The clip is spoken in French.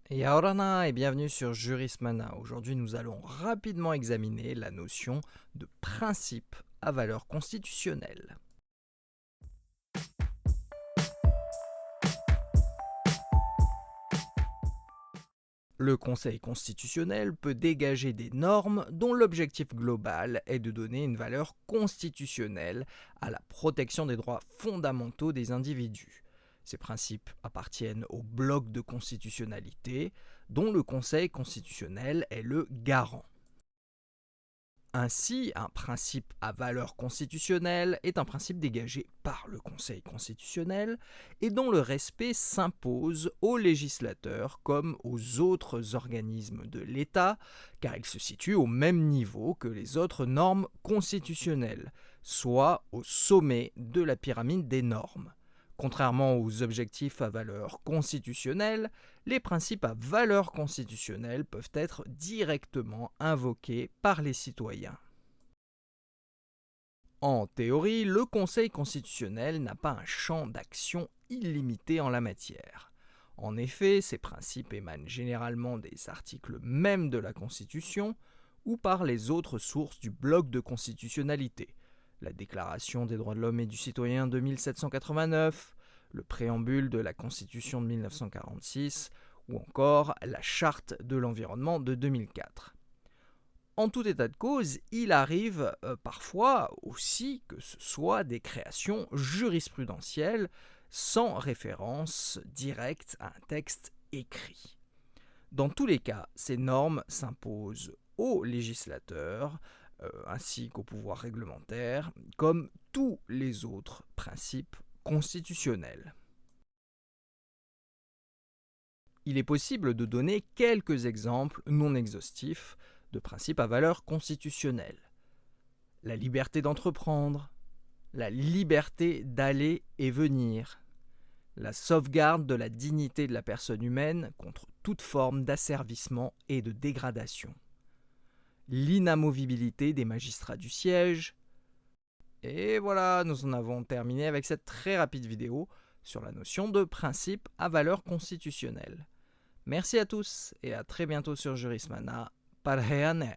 Yaorana et bienvenue sur Jurismana. Aujourd'hui, nous allons rapidement examiner la notion de principe à valeur constitutionnelle. Le Conseil constitutionnel peut dégager des normes dont l'objectif global est de donner une valeur constitutionnelle à la protection des droits fondamentaux des individus. Ces principes appartiennent au bloc de constitutionnalité, dont le Conseil constitutionnel est le garant. Ainsi, un principe à valeur constitutionnelle est un principe dégagé par le Conseil constitutionnel et dont le respect s'impose aux législateurs comme aux autres organismes de l'État, car il se situe au même niveau que les autres normes constitutionnelles, soit au sommet de la pyramide des normes. Contrairement aux objectifs à valeur constitutionnelle, les principes à valeur constitutionnelle peuvent être directement invoqués par les citoyens. En théorie, le Conseil constitutionnel n'a pas un champ d'action illimité en la matière. En effet, ces principes émanent généralement des articles mêmes de la Constitution ou par les autres sources du bloc de constitutionnalité, la Déclaration des droits de l'homme et du citoyen de 1789, le préambule de la Constitution de 1946 ou encore la Charte de l'environnement de 2004. En tout état de cause, il arrive parfois aussi que ce soit des créations jurisprudentielles sans référence directe à un texte écrit. Dans tous les cas, ces normes s'imposent aux législateurs ainsi qu'au pouvoir réglementaire, comme tous les autres principes constitutionnels. Il est possible de donner quelques exemples non exhaustifs de principes à valeur constitutionnelle. La liberté d'entreprendre, la liberté d'aller et venir, la sauvegarde de la dignité de la personne humaine contre toute forme d'asservissement et de dégradation, l'inamovibilité des magistrats du siège. Et voilà, nous en avons terminé avec cette très rapide vidéo sur la notion de principe à valeur constitutionnelle. Merci à tous et à très bientôt sur Jurismana. Parhayane.